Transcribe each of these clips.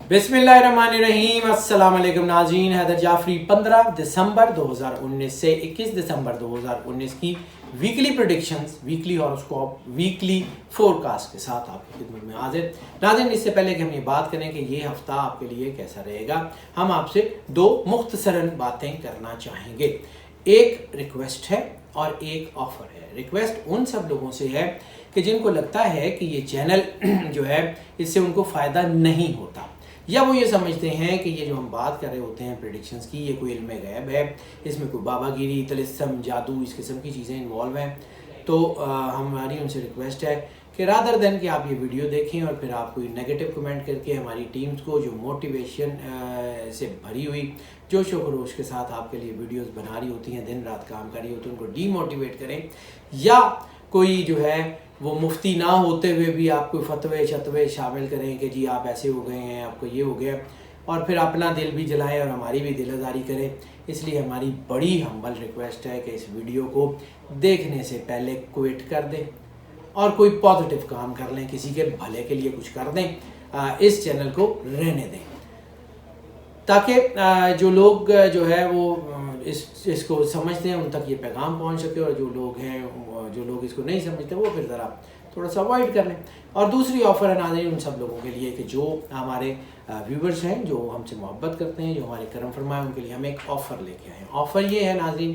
बिस्मिल्लाहिर्रहमानिर्रहीम। अस्सलाम वालेकुम नाज़रीन। हैदर जाफरी 15 दिसंबर 2019 से 21 दिसंबर 2019 की weekly predictions, weekly horoscope, weekly forecast के साथ आपकी खिदमत में हाजिर। नाज़रीन, इससे पहले कि हम ये बात करें कि ये हफ्ता आपके लिए कैसा रहेगा, हम आपसे दो मुख्तसरन बातें करना चाहेंगे। एक रिक्वेस्ट है और एक ऑफ़र है। रिक्वेस्ट उन सब लोगों से है कि जिनको लगता है कि ये चैनल जो है इससे उनको फ़ायदा नहीं होता, या वो ये समझते हैं कि ये जो हम बात कर रहे होते हैं प्रेडिक्शंस की, ये कोई इल्म गैब है, इसमें कोई बाबागिरी, तलिस्म, जादू, इस किस्म की चीज़ें इन्वॉल्व हैं। तो हमारी उनसे रिक्वेस्ट है कि रादर देन कि आप ये वीडियो देखें और फिर आप कोई नेगेटिव कमेंट करके हमारी टीम्स को जो मोटिवेशन से भरी हुई जोश व खरोश के साथ आपके लिए वीडियोस बना रही होती हैं, दिन रात काम कर रही होती हैं, उनको डीमोटिवेट करें, या कोई जो है वो मुफ्ती ना होते हुए भी आप कोई फतवे शतवे शामिल करें कि जी आप ऐसे हो गए हैं, आपको ये हो गया, और फिर अपना दिल भी जलाएं और हमारी भी दिल आज़ारी करें। इसलिए हमारी बड़ी हम्बल रिक्वेस्ट है कि इस वीडियो को देखने से पहले क्विट कर दें और कोई पॉजिटिव काम कर लें, किसी के भले के लिए कुछ कर दें, इस चैनल को रहने दें, ताकि जो लोग जो है वो इसको समझते हैं उन तक ये पैगाम पहुंच सके, और जो लोग हैं जो लोग इसको नहीं समझते वो फिर ज़रा थोड़ा सा अवॉइड कर लें। और दूसरी ऑफ़र है नाज़रीन उन सब लोगों के लिए कि जो हमारे व्यूवर्स हैं, जो हमसे मोहब्बत करते हैं, जो हमारे करम फरमाए, उनके लिए हम एक ऑफ़र लेके आए हैं। ऑफ़र ये है नाज़रीन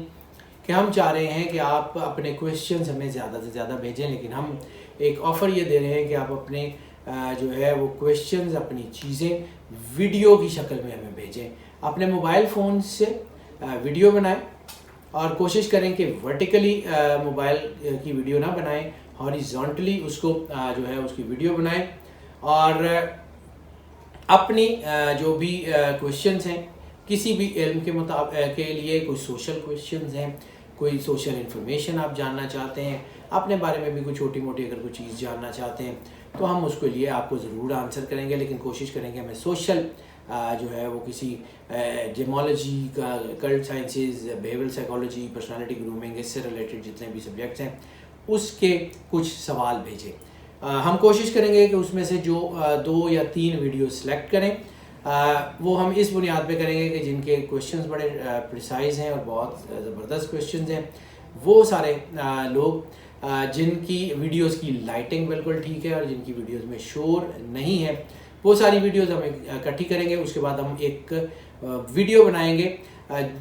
कि हम चाह रहे हैं कि आप अपने क्वेश्चंस हमें ज़्यादा से ज़्यादा भेजें, लेकिन हम एक ऑफ़र ये दे रहे हैं कि आप अपने जो है वो क्वेश्चंस, अपनी चीज़ें वीडियो की शक्ल में हमें भेजें। अपने मोबाइल फ़ोन से वीडियो बनाएं और कोशिश करें कि वर्टिकली मोबाइल की वीडियो ना बनाएं, हॉरिजॉन्टली उसको जो है उसकी वीडियो बनाएं, और अपनी जो भी क्वेश्चंस हैं किसी भी इल्म के के लिए, कोई सोशल क्वेश्चंस हैं, कोई सोशल इन्फॉर्मेशन आप जानना चाहते हैं, अपने बारे में भी कोई छोटी मोटी अगर कोई चीज़ जानना चाहते हैं, तो हम उसके लिए आपको ज़रूर आंसर करेंगे, लेकिन कोशिश करेंगे हमें सोशल जो है वो किसी जेमोलॉजी का, cult sciences, behavioural psychology, personality grooming, इससे रिलेटेड जितने भी सब्जेक्ट्स हैं उसके कुछ सवाल भेजें। हम कोशिश करेंगे कि उसमें से जो 2 या 3 वीडियो सेलेक्ट करें, वो हम इस बुनियाद पे करेंगे कि जिनके क्वेश्चंस बड़े प्रिसाइज हैं और बहुत ज़बरदस्त क्वेश्चंस हैं, वो सारे लोग जिनकी वीडियोस की लाइटिंग बिल्कुल ठीक है और जिनकी वीडियोस में शोर नहीं है, वो सारी वीडियोस हम इकट्ठी करेंगे। उसके बाद हम एक वीडियो बनाएंगे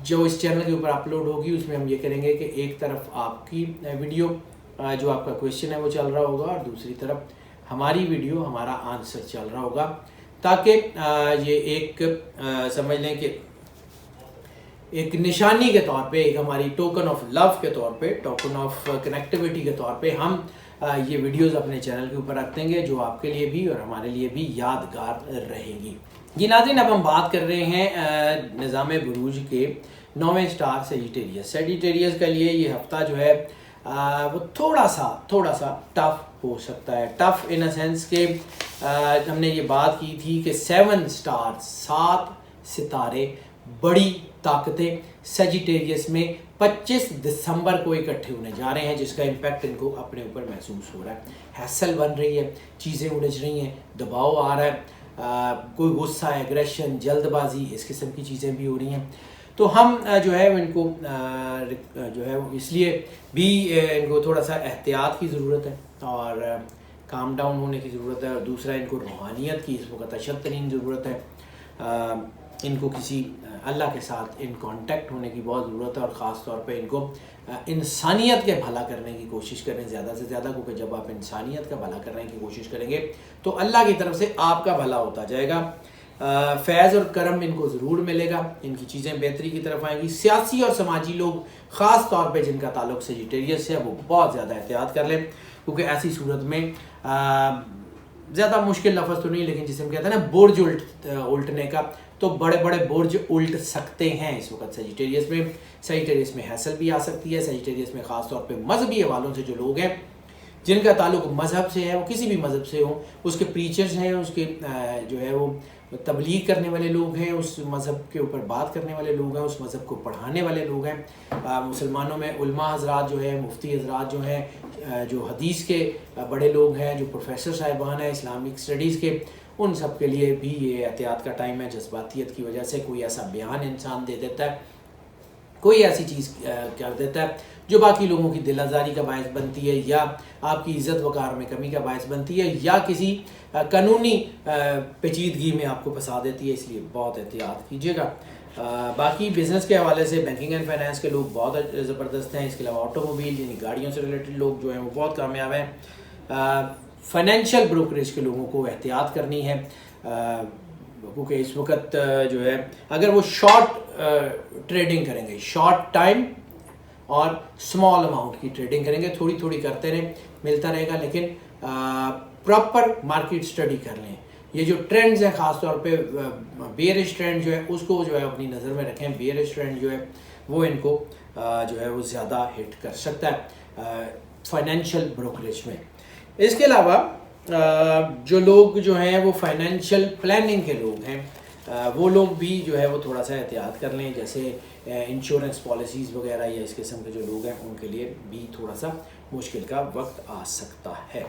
जो इस चैनल के ऊपर अपलोड होगी। उसमें हम ये करेंगे कि एक तरफ आपकी वीडियो जो आपका क्वेश्चन है वो चल रहा होगा, और दूसरी तरफ हमारी वीडियो, हमारा आंसर चल रहा होगा, ताकि ये एक समझ लें कि एक निशानी के तौर पे, एक हमारी टोकन ऑफ लव के तौर पे, टोकन ऑफ कनेक्टिविटी के तौर पे हम ये वीडियोस अपने चैनल के ऊपर रख देंगे, जो आपके लिए भी और हमारे लिए भी यादगार रहेगी। जी नाज़रीन, अब हम बात कर रहे हैं निज़ाम बुरूज के 9वें स्टार सेजिटेरियस। सेजिटेरियस के लिए ये हफ्ता जो है वो थोड़ा सा टफ हो सकता है। टफ इन अ सेंस के हमने ये बात की थी कि 7 स्टार, 7 सितारे, बड़ी ताकतें सेजिटेरियस में 25 दिसंबर को इकट्ठे होने जा रहे हैं, जिसका इम्पैक्ट इनको अपने ऊपर महसूस हो रहा है। हैसल बन रही है, चीज़ें उलझ रही हैं, दबाव आ रहा है, कोई गुस्सा, एग्रेशन, जल्दबाजी, इस किस्म की चीज़ें भी हो रही हैं। तो हम जो है इनको जो है इसलिए भी इनको थोड़ा सा एहतियात की ज़रूरत है और काम डाउन होने की ज़रूरत है, और दूसरा इनको रूहानियत की इस वक्त अशद तरीन ज़रूरत है। इनको किसी अल्लाह के साथ इन कांटेक्ट होने की बहुत ज़रूरत है, और ख़ास तौर पे इनको इंसानियत के भला करने की कोशिश करें ज़्यादा से ज़्यादा, क्योंकि जब आप इंसानियत का भला करने की कोशिश करेंगे तो अल्लाह की तरफ से आपका भला होता जाएगा। फैज़ और करम इनको ज़रूर मिलेगा, इनकी चीज़ें बेहतरी की तरफ आएंगी। सियासी और समाजी लोग ख़ास तौर पे जिनका ताल्लुक सेजिटेरियस है, वो बहुत ज़्यादा एहतियात कर लें, क्योंकि ऐसी सूरत में ज़्यादा मुश्किल लफ्ज़ तो नहीं, लेकिन जिसे हम कहते हैं ना बुर्ज उल्टने का, तो बड़े बड़े बुर्ज उल्ट सकते हैं इस वक्त सेजिटेरियस में। सेजिटेरियस में हैसल भी आ सकती है। सेजिटेरियस में ख़ास तौर पे मजहबी हवालों से जो लोग हैं, जिनका ताल्लुक मज़हब से है, वो किसी भी मज़हब से हो, उसके प्रीचर्स हैं, उसके जो है वो तबलीग करने वाले लोग हैं, उस मज़हब के ऊपर बात करने वाले लोग हैं, उस मज़हब को पढ़ाने वाले लोग हैं। मुसलमानों में उलमा हज़रात जो है, मुफ्ती हज़रात जो हैं, जो हदीस के बड़े लोग हैं, जो प्रोफेसर साहिबान हैं इस्लामिक स्टडीज़ के, उन सब के लिए भी ये एहतियात का टाइम है। जज्बातियत की वजह से कोई ऐसा बयान इंसान दे देता है, कोई ऐसी चीज़ कर देता है जो बाकी लोगों की दिल आज़ारी का बायस बनती है, या आपकी इज़्ज़त वक़ार में कमी का बायस बनती है, या किसी कानूनी पेचीदगी में आपको फंसा देती है। इसलिए बहुत एहतियात कीजिएगा। बाकी बिज़नेस के हवाले से बैंकिंग एंड फाइनेंस के लोग बहुत ज़बरदस्त हैं। इसके अलावा ऑटोमोबाइल यानी गाड़ियों से रिलेटेड लोग जो हैं वो बहुत कामयाब हैं। फाइनेंशियल ब्रोकरेज के लोगों को एहतियात करनी है, क्योंकि इस वक्त जो है अगर वो शॉर्ट ट्रेडिंग करेंगे, शॉर्ट टाइम और स्मॉल अमाउंट की ट्रेडिंग करेंगे, थोड़ी थोड़ी करते रहें, मिलता रहेगा, लेकिन प्रॉपर मार्केट स्टडी कर लें। ये जो ट्रेंड्स हैं ख़ास तौर पे बेयरिश ट्रेंड जो है उसको जो है अपनी नज़र में रखें। बेयरिश ट्रेंड जो है वो इनको जो है वो ज़्यादा हिट कर सकता है फाइनेंशियल ब्रोकरेज में। इसके अलावा जो लोग जो हैं वो फाइनेंशियल प्लानिंग के लोग हैं, वो लोग भी जो है वो थोड़ा सा एहतियात कर लें। जैसे इंश्योरेंस पॉलिसीज़ वगैरह या इस किस्म के जो लोग हैं उनके लिए भी थोड़ा सा मुश्किल का वक्त आ सकता है।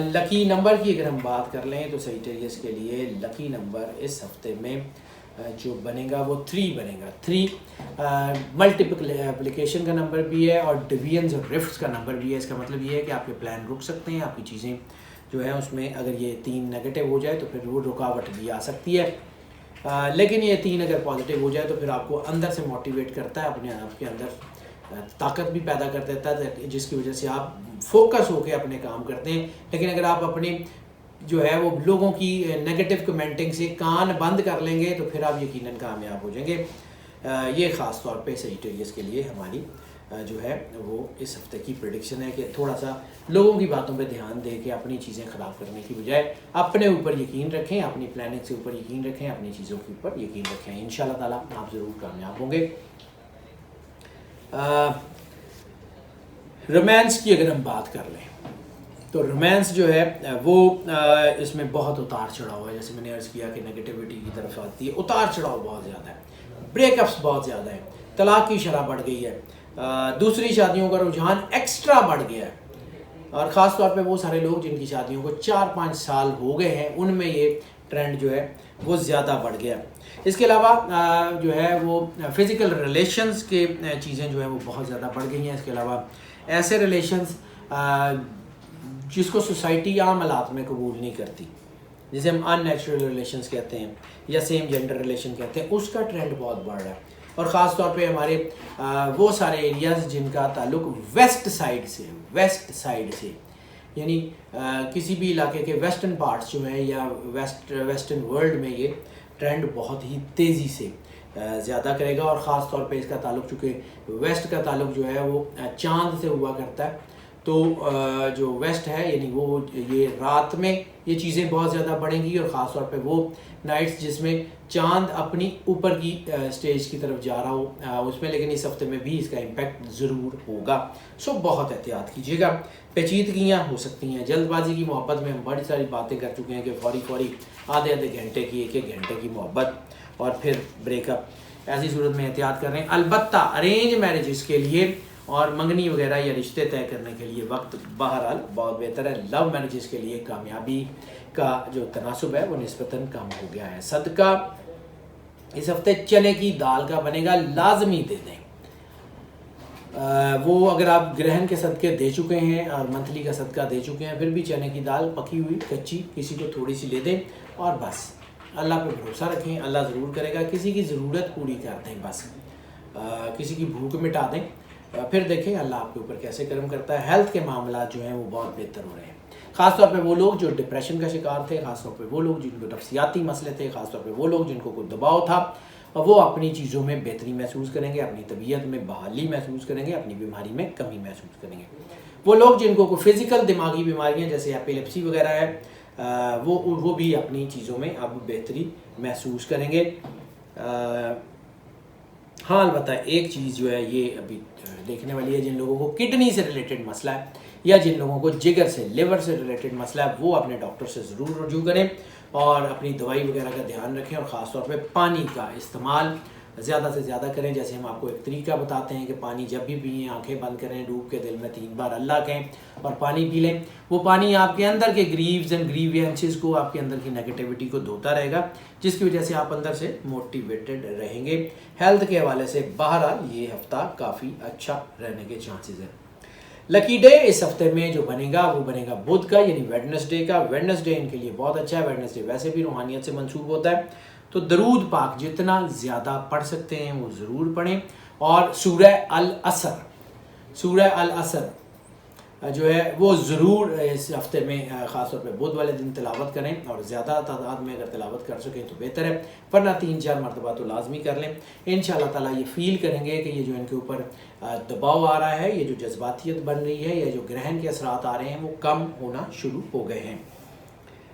लकी नंबर की अगर हम बात कर लें तो सजिटेरियस के लिए लकी नंबर इस हफ्ते में जो बनेगा वो 3 बनेगा। 3 मल्टीपल एप्लीकेशन का नंबर भी है और डिवीजन्स और रिफ्ट्स का नंबर भी है। इसका मतलब ये है कि आपके प्लान रुक सकते हैं, आपकी चीज़ें जो है उसमें अगर ये 3 नेगेटिव हो जाए तो फिर वो रुकावट भी आ सकती है, लेकिन ये 3 अगर पॉजिटिव हो जाए तो फिर आपको अंदर से मोटिवेट करता है, अपने आप के अंदर ताकत भी पैदा कर देता है, जिसकी वजह से आप फोकस होकर अपने काम करते हैं। लेकिन अगर आप अपने जो है वो लोगों की नेगेटिव कमेंटिंग से कान बंद कर लेंगे तो फिर आप यकीनन कामयाब हो जाएंगे। ये ख़ास तौर पे सजिटेरियस के लिए हमारी जो है वो इस हफ्ते की प्रेडिक्शन है कि थोड़ा सा लोगों की बातों पे ध्यान दे के अपनी चीज़ें ख़राब करने की बजाय अपने ऊपर यकीन रखें, अपनी प्लानिंग से ऊपर यकीन रखें, अपनी चीज़ों के ऊपर यकीन रखें। इंशाल्लाह ताला आप ज़रूर कामयाब होंगे। रोमांस की अगर हम बात कर लें तो रोमांस जो है वो इसमें बहुत उतार चढ़ाव है। जैसे मैंने अर्ज़ किया कि नेगेटिविटी की तरफ आती है, उतार चढ़ाव बहुत ज़्यादा है, ब्रेकअप्स बहुत ज़्यादा है, तलाक की शरह बढ़ गई है, दूसरी शादियों का रुझान एक्स्ट्रा बढ़ गया है, और ख़ास तौर पे वो सारे लोग जिनकी शादियों को 4-5 साल हो गए हैं उनमें ये ट्रेंड जो है वो ज़्यादा बढ़ गया। इसके अलावा जो है वो फ़िज़िकल रिलेशंस के चीज़ें जो है वो बहुत ज़्यादा बढ़ गई हैं। इसके अलावा ऐसे रिलेशंस जिसको सोसाइटी आम हालात में कबूल नहीं करती, जिसे हम अननेचुरल रिलेशंस कहते हैं या सेम जेंडर रिलेशन कहते हैं, उसका ट्रेंड बहुत बढ़ रहा है। और ख़ास तौर पे हमारे वो सारे एरियाज़ जिनका ताल्लुक वेस्ट साइड से यानी किसी भी इलाके के वेस्टर्न पार्ट्स जो हैं या वेस्टर्न वर्ल्ड में ये ट्रेंड बहुत ही तेज़ी से ज़्यादा करेगा। और ख़ास तौर पे इसका ताल्लुक, चूँकि वेस्ट का ताल्लुक जो है वो चांद से हुआ करता है, तो जो वेस्ट है यानी वो ये रात में ये चीज़ें बहुत ज़्यादा बढ़ेंगी, और ख़ास तौर पे वो नाइट्स जिसमें चांद अपनी ऊपर की स्टेज की तरफ जा रहा हो उसमें, लेकिन इस हफ्ते में भी इसका इम्पैक्ट ज़रूर होगा। सो बहुत एहतियात कीजिएगा। पेचीदगियाँ हो सकती हैं, जल्दबाजी की मोहब्बत में हम बड़ी सारी बातें कर चुके हैं कि फौरी आधे घंटे की 1-1 घंटे की मोहब्बत और फिर ब्रेकअप, ऐसी सूरत में एहतियात कर रहे हैं। अलबत्ता अरेंज मैरिजेस के लिए और मंगनी वगैरह या रिश्ते तय करने के लिए वक्त बहरहाल बहुत बेहतर है। लव मैरिजेस के लिए कामयाबी का जो तनासुब है वो निस्बतन कम हो गया है। सदका इस हफ्ते चने की दाल का बनेगा, लाजमी दे दें। वो अगर आप ग्रहण के सदके दे चुके हैं और मंथली का सदका दे चुके हैं, फिर भी चने की दाल पकी हुई कच्ची किसी को थोड़ी सी ले दें और बस अल्लाह पे भरोसा रखें, अल्लाह ज़रूर करेगा। किसी की ज़रूरत पूरी कर दें, बस किसी की भूख मिटा दें, फिर देखें अल्लाह आपके ऊपर कैसे कर्म करता है। हेल्थ के मामला जो हैं वो बहुत बेहतर हो रहे हैं। ख़ास तौर पे वो लोग जो डिप्रेशन का शिकार थे, ख़ास तौर पे वो लोग जिनको नफ्सियाती मसले थे, ख़ास तौर पे वो लोग जिनको कोई दबाव था, वो अपनी चीज़ों में बेहतरी महसूस करेंगे, अपनी तबीयत में बहाली महसूस करेंगे, अपनी बीमारी में कमी महसूस करेंगे। वो लोग जिनको कोई फ़िज़िकल दिमागी बीमारियाँ जैसे एपिलेप्सी वगैरह है, वो भी अपनी चीज़ों में अब बेहतरी महसूस करेंगे। हाँ, अलबत्ता एक चीज़ जो है ये अभी देखने वाली है, जिन लोगों को किडनी से रिलेटेड मसला है या जिन लोगों को जिगर से, लिवर से रिलेटेड मसला है, वो अपने डॉक्टर से ज़रूर रुजू करें और अपनी दवाई वगैरह का ध्यान रखें, और ख़ास तौर पे पानी का इस्तेमाल ज़्यादा से ज़्यादा करें। जैसे हम आपको एक तरीका बताते हैं कि पानी जब भी पिएँ आंखें बंद करें, डूब के दिल में 3 बार अल्लाह कहें और पानी पी लें। वो पानी आपके अंदर के ग्रीव्स एंड ग्रीवियंसेस को, आपके अंदर की नेगेटिविटी को धोता रहेगा, जिसकी वजह से आप अंदर से मोटिवेटेड रहेंगे। हेल्थ के हवाले से बहरहाल ये हफ्ता काफ़ी अच्छा रहने के चांसेस हैं। लकी डे इस हफ्ते में जो बनेगा वो बनेगा बुध का, यानी वेडनेसडे का। वेडनेसडे इनके लिए बहुत अच्छा है। वेडनेसडे वैसे भी रूहानियत से मंसूब होता है, तो दरूद पाक जितना ज़्यादा पढ़ सकते हैं वो ज़रूर पढ़ें। और सूरह अल असर जो है वो ज़रूर इस हफ्ते में ख़ास तौर पे बुध वाले दिन तिलावत करें, और ज़्यादा तादाद में अगर तिलावत कर सकें तो बेहतर है, वरना 3-4 मरतबा तो लाजमी कर लें। इंशाअल्लाह ताला ये फ़ील करेंगे कि ये जो इनके ऊपर दबाव आ रहा है, ये जो जज्बातियत बन रही है, या जो ग्रहण के असरात आ रहे हैं वो कम होना शुरू हो गए हैं।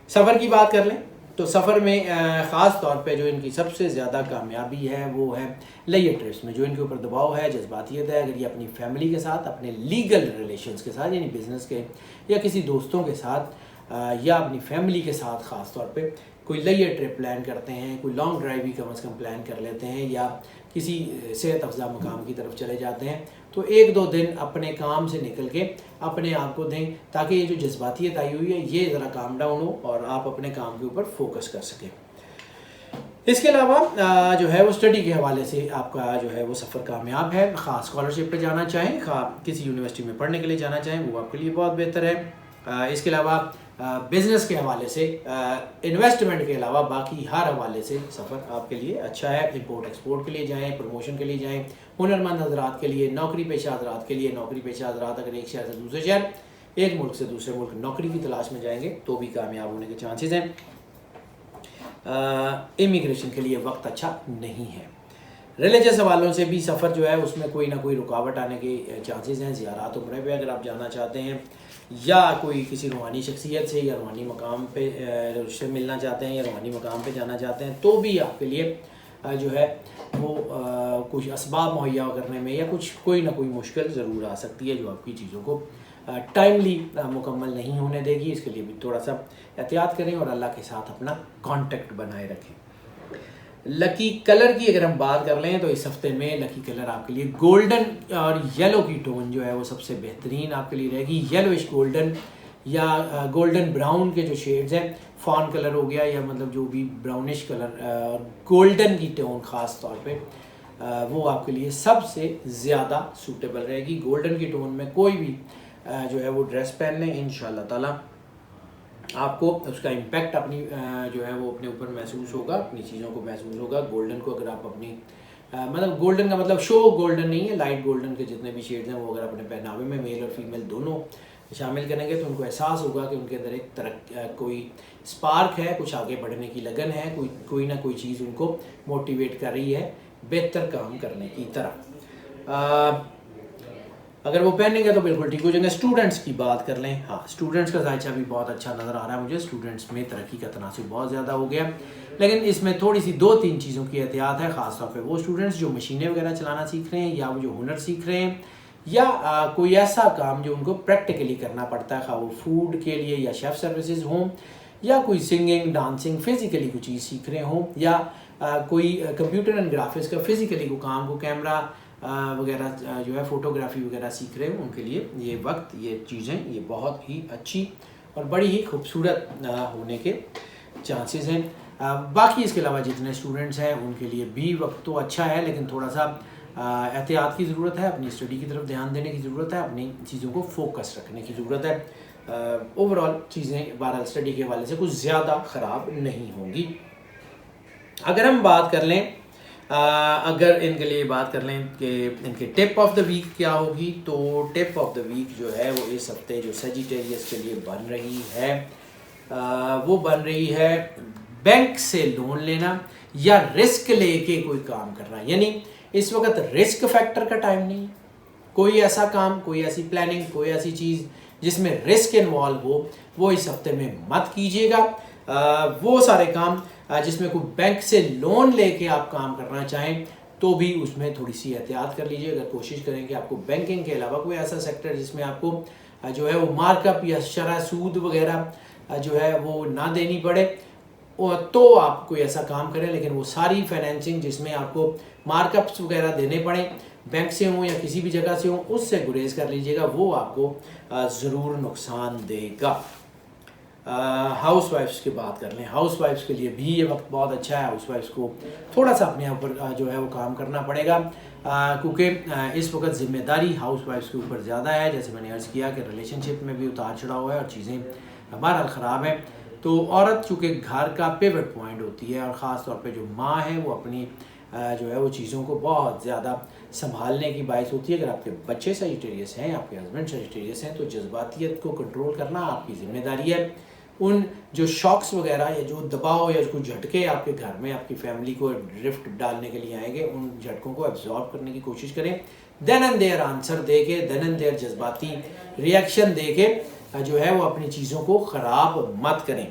सफ़र की बात कर लें तो सफ़र में ख़ास तौर पे जो इनकी सबसे ज़्यादा कामयाबी है वो है लेयर ट्रिप्स में। जो इनके ऊपर दबाव है, जज्बातियत है, अगर ये अपनी फैमिली के साथ, अपने लीगल रिलेशंस के साथ, यानी बिज़नेस के या किसी दोस्तों के साथ या अपनी फैमिली के साथ ख़ास तौर पे कोई लेयर ट्रिप प्लान करते हैं, कोई लॉन्ग ड्राइव भी कम से कम प्लान कर लेते हैं, या किसी सेहत अफजा मकाम की तरफ चले जाते हैं, तो 1-2 दिन अपने काम से निकल के अपने आप को दें, ताकि ये जो जज्बातियत आई हुई है ये ज़रा काम डाउन हो और आप अपने काम के ऊपर फोकस कर सकें। इसके अलावा जो है वो स्टडी के हवाले से आपका जो है वो सफ़र कामयाब है। ख़ास स्कॉलरशिप पे जाना चाहें, किसी यूनिवर्सिटी में पढ़ने के लिए जाना चाहें, वो आपके लिए बहुत बेहतर है। इसके अलावा बिज़नेस के हवाले से, इन्वेस्टमेंट के अलावा बाकी हर हवाले से सफ़र आपके लिए अच्छा है। इंपोर्ट एक्सपोर्ट के लिए जाएं, प्रमोशन के लिए जाएं, हुनरमंद हजरात के लिए, नौकरी पेशा हजरात के लिए, नौकरी पेशा हजरात अगर एक शहर से दूसरे शहर, एक मुल्क से दूसरे मुल्क नौकरी की तलाश में जाएंगे तो भी कामयाब होने के चांसेस हैं। इमिग्रेशन के लिए वक्त अच्छा नहीं है। रिलीजियस हवालों से भी सफ़र जो है उसमें कोई ना कोई रुकावट आने के चांसेस हैं। ज़ियारत उम्रे पे अगर आप जाना चाहते हैं, या कोई किसी रूहानी शख्सियत से या रूहानी मकाम पे से मिलना चाहते हैं, या रूहानी मकाम पे जाना चाहते हैं, तो भी आपके लिए जो है वो कुछ असबाब मुहैया करने में या कोई ना कोई मुश्किल ज़रूर आ सकती है, जो आपकी चीज़ों को टाइमली मुकम्मल नहीं होने देगी। इसके लिए भी थोड़ा सा एहतियात करें और अल्लाह के साथ अपना कांटेक्ट बनाए रखें। लकी कलर की अगर हम बात कर लें तो इस हफ्ते में लकी कलर आपके लिए गोल्डन और येलो की टोन जो है वो सबसे बेहतरीन आपके लिए रहेगी। येलोइश गोल्डन या गोल्डन ब्राउन के जो शेड्स हैं, फॉन कलर हो गया या मतलब जो भी ब्राउनिश कलर, गोल्डन की टोन ख़ास तौर पे वो आपके लिए सबसे ज़्यादा सूटेबल रहेगी। गोल्डन की टोन में कोई भी जो है वो ड्रेस पहन लें, इंशाल्लाह ताला आपको उसका इम्पैक्ट अपनी जो है वो अपने ऊपर महसूस होगा, अपनी चीज़ों को महसूस होगा। गोल्डन को अगर आप अपनी मतलब गोल्डन का मतलब शो गोल्डन नहीं है, लाइट गोल्डन के जितने भी शेड्स हैं वो अगर अपने पहनावे में मेल और फीमेल दोनों शामिल करेंगे तो उनको एहसास होगा कि उनके अंदर एक कोई स्पार्क है, कुछ आगे बढ़ने की लगन है, कोई ना कोई चीज़ उनको मोटिवेट कर रही है बेहतर काम करने की तरफ। अगर वो पहनेंगे तो बिल्कुल ठीक हो जाएंगे। स्टूडेंट्स की बात कर लें, हाँ स्टूडेंट्स का जायचा भी बहुत अच्छा नज़र आ रहा है मुझे। स्टूडेंट्स में तरक्की का तनासुब बहुत ज़्यादा हो गया, लेकिन इसमें थोड़ी सी 2-3 चीज़ों की एहतियात है। ख़ासतौर पे वो स्टूडेंट्स जो मशीनें वगैरह चलाना सीख रहे हैं, या वो जो हुनर सीख रहे हैं, या कोई ऐसा काम जो उनको प्रैक्टिकली करना पड़ता है, खा वो फूड के लिए या शेफ़ सर्विसेज हों, या कोई सिंगिंग डांसिंग फिज़िकली कोई चीज़ सीख रहे हों, या कोई कंप्यूटर एंड ग्राफिक्स का फिज़िकली को काम को कैमरा वगैरह जो है फ़ोटोग्राफी वगैरह सीख रहे हो, उनके लिए ये वक्त, ये चीज़ें ये बहुत ही अच्छी और बड़ी ही खूबसूरत होने के चांसेस हैं। बाकी इसके अलावा जितने स्टूडेंट्स हैं उनके लिए भी वक्त तो अच्छा है, लेकिन थोड़ा सा एहतियात की ज़रूरत है, अपनी स्टडी की तरफ ध्यान देने की ज़रूरत है, अपनी चीज़ों को फोकस रखने की ज़रूरत है। ओवरऑल चीज़ें बहरहाल स्टडी के हवाले से कुछ ज़्यादा ख़राब नहीं होंगी। अगर हम बात कर लें अगर इनके लिए बात कर लें कि इनके टिप ऑफ द वीक क्या होगी, तो टिप ऑफ द वीक जो है वो इस हफ्ते जो सेजिटेरियस के लिए बन रही है वो बन रही है बैंक से लोन लेना या रिस्क लेके कोई काम करना। यानी इस वक्त रिस्क फैक्टर का टाइम नहीं है। कोई ऐसा काम, कोई ऐसी प्लानिंग, कोई ऐसी चीज़ जिसमें रिस्क इन्वॉल्व हो वो इस हफ्ते में मत कीजिएगा। वो सारे काम जिसमें कोई बैंक से लोन लेके आप काम करना चाहें तो भी उसमें थोड़ी सी एहतियात कर लीजिए। अगर कोशिश करें कि आपको बैंकिंग के अलावा कोई ऐसा सेक्टर जिसमें आपको जो है वो मार्कअप या शरह सूद वगैरह जो है वो ना देनी पड़े, तो आप कोई ऐसा काम करें, लेकिन वो सारी फाइनेंसिंग जिसमें आपको मार्कअप्स वगैरह देने पड़े, बैंक से हों या किसी भी जगह से हों, उससे गुरेज कर लीजिएगा, वो आपको ज़रूर नुकसान देगा। हाउस वाइफ्स की बात कर लें, हाउस वाइफ्स के लिए भी ये वक्त बहुत अच्छा है। हाउस वाइफ्स को थोड़ा सा अपने ऊपर जो है वो काम करना पड़ेगा, क्योंकि इस वक्त ज़िम्मेदारी हाउस वाइफ्स के ऊपर ज़्यादा है। जैसे मैंने अर्ज़ किया कि रिलेशनशिप में भी उतार चढ़ाव है और चीज़ें बहरहाल ख़राब हैं। तो औरत चूँकि घर का पिवट पॉइंट होती है, और ख़ास तौर पे जो माँ है वो अपनी जो है वो चीज़ों को बहुत ज़्यादा संभालने की बाइस होती है। अगर आपके बच्चे सजिटेरियस हैं, आपके हस्बैंड सजिटेरियस हैं, तो जज्बातियत को कंट्रोल करना आपकी ज़िम्मेदारी है। उन जो शॉक्स वगैरह या जो दबाव या जो झटके आपके घर में आपकी फैमिली को ड्रिफ्ट डालने के लिए आएंगे, उन झटकों को एब्जॉर्ब करने की कोशिश करें। देन एंड देयर आंसर दे के, देन एंड देयर जज्बाती रिएक्शन दे के जो है वो अपनी चीज़ों को ख़राब मत करें।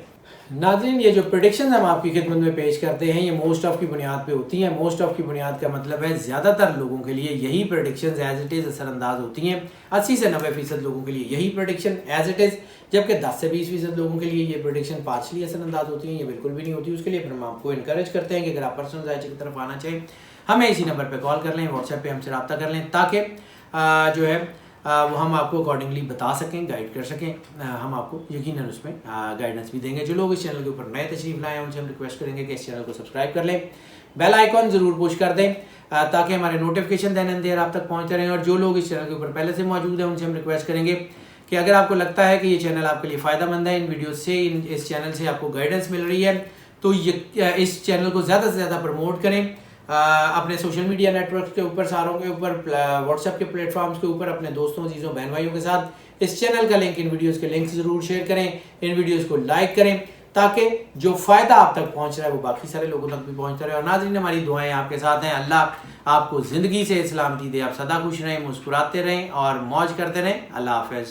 नाज़रीन, ये जो प्रेडिक्शन हम आपकी खिदमत में पेश करते हैं, ये मोस्ट ऑफ की बुनियाद पे होती हैं। मोस्ट ऑफ की बुनियाद का मतलब है ज़्यादातर लोगों के लिए यही प्रेडिक्शन एज इट इज़ असरअंदाज होती हैं। 80 से 90% लोगों के लिए यही प्रेडिक्शन एज इट इज़, जबकि 10 से 20% लोगों के लिए ये प्रेडिक्शन पार्शली असरअंदाज होती हैं, ये बिल्कुल भी नहीं होती। उसके लिए फिर हम आपको इनकरेज करते हैं कि अगर आप पर्सनल जायचे की तरफ आना चाहें, हमें इसी नंबर पर कॉल कर लें, व्हाट्सएप पर हमसे रब्ता कर लें, ताकि जो है वो हम आपको अकॉर्डिंगली बता सकें, गाइड कर सकें। हम आपको यकीनन उसमें गाइडेंस भी देंगे। जो लोग इस चैनल के ऊपर नए तशरीफ लाए हैं, उनसे हम रिक्वेस्ट करेंगे कि इस चैनल को सब्सक्राइब कर लें, बेल आइकॉन ज़रूर पुश कर दें, ताकि हमारे नोटिफिकेशन देन एंड देयर आप तक पहुँचते रहें। और जो लोग इस चैनल के ऊपर पहले से मौजूद हैं, उनसे हम रिक्वेस्ट करेंगे कि अगर आपको लगता है कि ये चैनल आपके लिए फ़ायदेमंद है, इन वीडियो से, इस चैनल से आपको गाइडेंस मिल रही है, तो ये इस चैनल को ज़्यादा से ज़्यादा प्रमोट करें अपने सोशल मीडिया नेटवर्क के ऊपर, सारों के ऊपर, व्हाट्सएप के प्लेटफॉर्म्स के ऊपर, अपने दोस्तों, अजीज़ों, बहन भाइयों के साथ इस चैनल का लिंक, इन वीडियोस के लिंक ज़रूर शेयर करें, इन वीडियोस को लाइक करें, ताकि जो फ़ायदा आप तक पहुंच रहा है वो बाकी सारे लोगों तक भी पहुंचता रहे। और नाज़रीन, हमारी दुआएं आपके साथ हैं। अल्लाह आपको ज़िंदगी से सलामती दे, आप सदा खुश रहें, मुस्कुराते रहें और मौज करते रहें। अल्लाह हाफ़िज़।